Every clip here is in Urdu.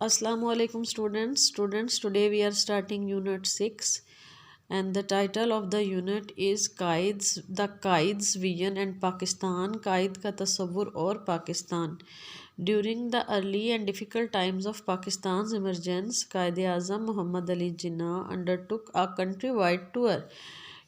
Assalamu alaikum students, today we are starting unit 6 and the title of the unit is Qaid's vision and Pakistan, Qaid ka tasawwur aur Pakistan. During the early and difficult times of Pakistan's emergence, Qaid-e-Azam Muhammad Ali Jinnah undertook a countrywide tour.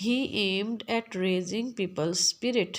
He aimed at raising people's spirit.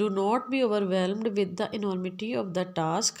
Do not be overwhelmed with the enormity of the task.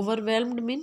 Overwhelmed mean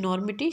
Enormity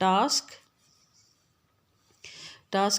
Task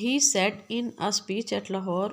He said in a speech at Lahore.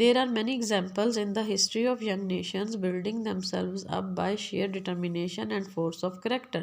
There are many examples in the history of young nations building themselves up by sheer determination and force of character.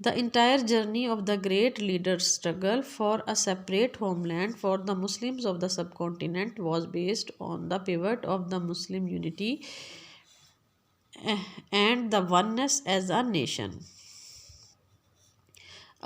The entire journey of the great leader's struggle for a separate homeland for the Muslims of the subcontinent was based on the pivot of the Muslim unity and the oneness as a nation.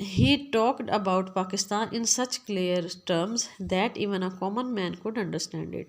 He talked about Pakistan in such clear terms that even a common man could understand it.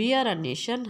We are a nation.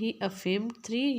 He affirmed 3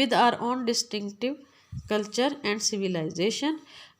With our own distinctive culture and civilization.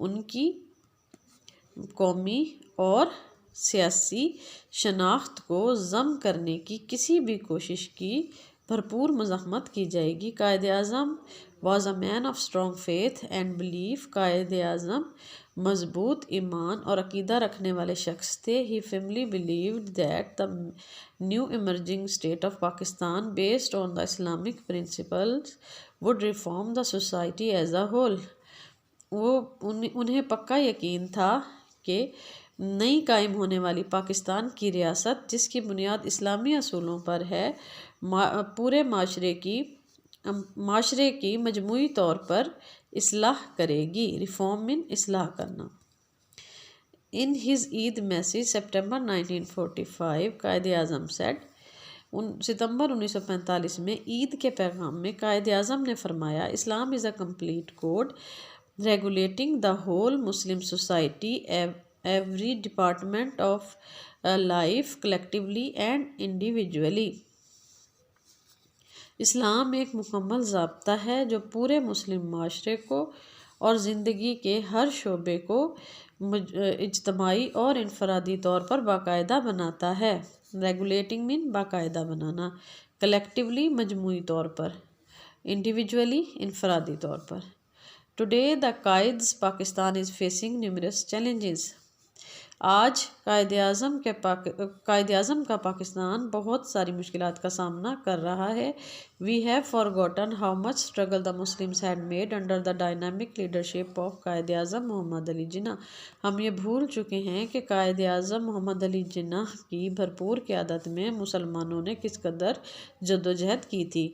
ان کی قومی اور سیاسی شناخت کو ضم کرنے کی کسی بھی کوشش کی بھرپور مزاحمت کی جائے گی۔ Quaid-e-Azam was a man of strong faith and belief. Quaid-e-Azam مضبوط ایمان اور عقیدہ رکھنے والے شخص تھے۔ ہی firmly believed that the new emerging state of Pakistan based on the Islamic principles would reform the society as a whole۔ انہیں پکا یقین تھا کہ نئی قائم ہونے والی پاکستان کی ریاست، جس کی بنیاد اسلامی اصولوں پر ہے، پورے معاشرے کی مجموعی طور پر اصلاح کرے گی۔ ریفارم من اصلاح کرنا۔ In his Eid message September 1945 Quaid Azam said۔ ستمبر 1945 میں عید کے پیغام میں قائد اعظم نے فرمایا، Islam is a complete code regulating the whole Muslim society, every department of life, collectively and individually۔ اسلام ایک مکمل ضابطہ ہے جو پورے مسلم معاشرے کو اور زندگی کے ہر شعبے کو اجتماعی اور انفرادی طور پر باقاعدہ بناتا ہے۔ ریگولیٹنگ مین باقاعدہ بنانا، کلیکٹیولی مجموعی طور پر، انڈیویجولی انفرادی طور پر۔ Today the قائد's Pakistan is facing numerous challenges۔ آج قائد اعظم کا پاکستان بہت ساری مشکلات کا سامنا کر رہا ہے۔ We have forgotten how much struggle the Muslims had made under the dynamic leadership of Quaid Azam محمد علی جناح۔ ہم یہ بھول چکے ہیں کہ قائد اعظم محمد علی جناح کی بھرپور قیادت میں مسلمانوں نے کس قدر جدوجہد کی تھی۔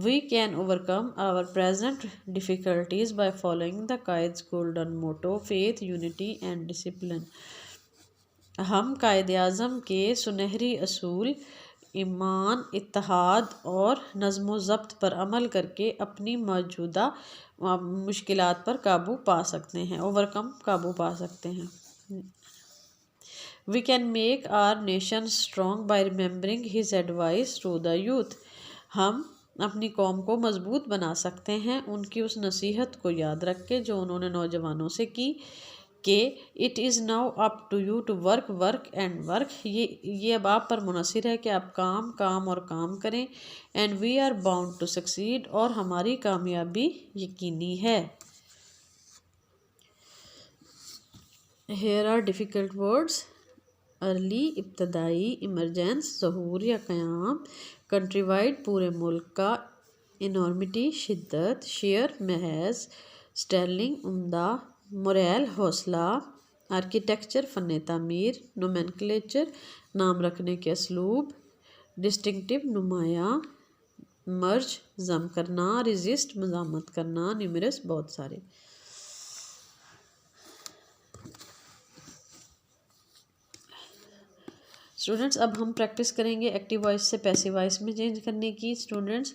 We can overcome our present difficulties by following the قائد's golden motto faith, unity and discipline۔ ہم قائد اعظم کے سنہری اصول ایمان، اتحاد اور نظم و ضبط پر عمل کر کے اپنی موجودہ مشکلات پر قابو پا سکتے ہیں، قابو پا سکتے ہیں۔ We can make our nation strong by remembering his advice to the youth۔ ہم اپنی قوم کو مضبوط بنا سکتے ہیں ان کی اس نصیحت کو یاد رکھ کے جو انہوں نے نوجوانوں سے کی کہ it is now up to you to work and work. یہ اب آپ پر منحصر ہے کہ آپ کام اور کام کریں۔ And we are bound to succeed, اور ہماری کامیابی یقینی ہے۔ Here are difficult words. Early, ابتدائی، ایمرجنس، ظہور یا قیام، کنٹری وائڈ، پورے ملک کا، انارمٹی، شدت، شیئر، محض، سٹرلنگ، عمدہ، موریل، حوصلہ، آرکیٹیکچر، فن تعمیر، نومینکلیچر، نام رکھنے کے اسلوب، ڈسٹنکٹیو، نمایاں، مرج، ضم کرنا، ریزسٹ، مزاحمت کرنا، نیومرس، بہت سارے۔ اسٹوڈنٹس اب ہم پریکٹس کریں گے ایکٹیو وائس سے پیسیو وائس میں چینج کرنے کی۔ اسٹوڈنٹس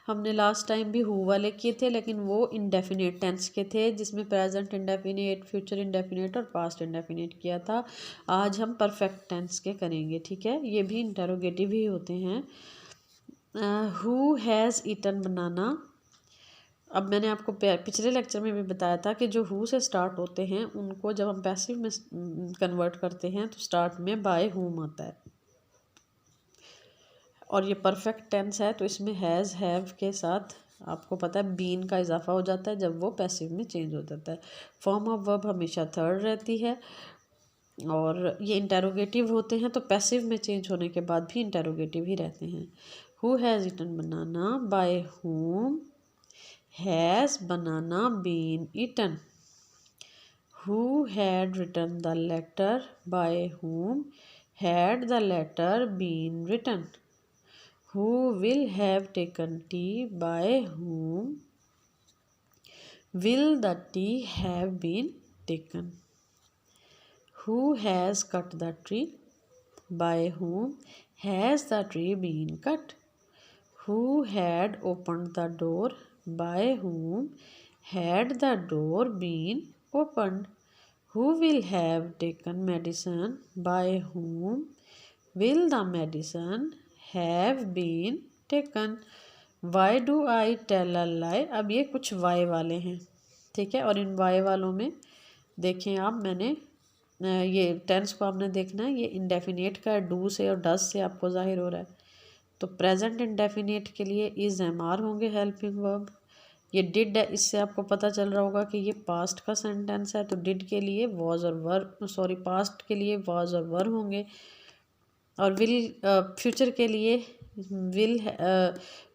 ہم نے لاسٹ ٹائم بھی ہو والے کیے تھے، لیکن وہ انڈیفینیٹ ٹینس کے تھے جس میں پریزنٹ انڈیفینیٹ، فیوچر انڈیفینیٹ اور پاسٹ انڈیفینیٹ کیا تھا۔ آج ہم پرفیکٹ ٹینس کے کریں گے، ٹھیک ہے؟ یہ بھی انٹروگیٹیو ہی ہوتے ہیں۔ ہو ہیز ایٹن بنانا۔ اب میں نے آپ کو پچھلے لیکچر میں بھی بتایا تھا کہ جو ہو سے سٹارٹ ہوتے ہیں ان کو جب ہم پیسیو میں کنورٹ کرتے ہیں تو سٹارٹ میں بائی ہوم آتا ہے، اور یہ پرفیکٹ ٹینس ہے تو اس میں ہیز، ہیو کے ساتھ آپ کو پتہ ہے بین کا اضافہ ہو جاتا ہے جب وہ پیسیو میں چینج ہو جاتا ہے۔ فارم آف ورب ہمیشہ تھرڈ رہتی ہے، اور یہ انٹروگیٹیو ہوتے ہیں تو پیسیو میں چینج ہونے کے بعد بھی انٹروگیٹیو ہی رہتے ہیں۔ Who has eaten banana, by whom has banana been eaten۔ Who had written the letter? By whom had the letter been written? Who will have taken tea? By whom will the tea have been taken? Who has cut the tree? By whom has the tree been cut? Who had opened the door? By whom had the door been opened? Who will have taken medicine? By whom will the medicine have been taken? Why do I tell a lie؟ اب یہ کچھ why والے ہیں، ٹھیک ہے، اور ان why والوں میں دیکھیں آپ، میں نے یہ ٹینس کو آپ نے دیکھنا ہے، یہ انڈیفینیٹ کا ڈو سے اور ڈز سے آپ کو ظاہر ہو رہا ہے. تو پریزنٹ انڈیفینیٹ کے لیے از ایم آر ہوں گے ہیلپنگ ورب. یہ ڈڈ ہے، اس سے آپ کو پتہ چل رہا ہوگا کہ یہ پاسٹ کا سینٹینس ہے، تو ڈڈ کے لیے واز اور ور پاسٹ کے لیے واز اور ور ہوں گے. اور ول فیوچر کے لیے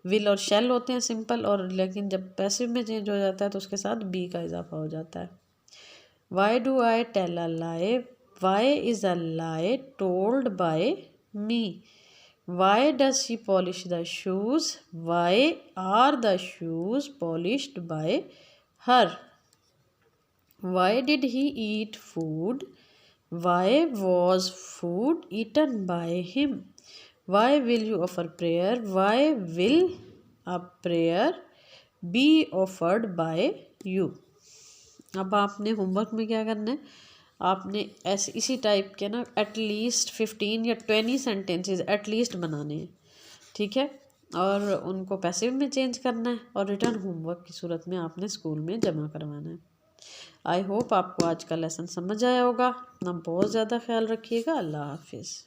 ول اور شیل ہوتے ہیں سمپل، اور لیکن جب پیسو میں چینج ہو جاتا ہے تو اس کے ساتھ بی کا اضافہ ہو جاتا ہے. Why do I tell a lie, why is a lie told by me. Why does she polish the shoes, why are the shoes polished by her. Why did he eat food, why was food eaten by him. Why will you offer prayer, why will a prayer be offered by you. اب آپ نے ہوم ورک میں کیا کرنا ہے، آپ نے ایسے اسی ٹائپ کے نا ایٹ لیسٹ 15 یا 20 سینٹینسز ایٹ لیسٹ بنانے ہیں، ٹھیک ہے، اور ان کو پیسو میں چینج کرنا ہے، اور ریٹرن ہوم ورک کی صورت میں آپ نے اسکول میں جمع کروانا ہے. آئی ہوپ آپ کو آج کا لیسن سمجھ آیا ہوگا. اپنا بہت زیادہ خیال رکھیے گا. اللہ حافظ.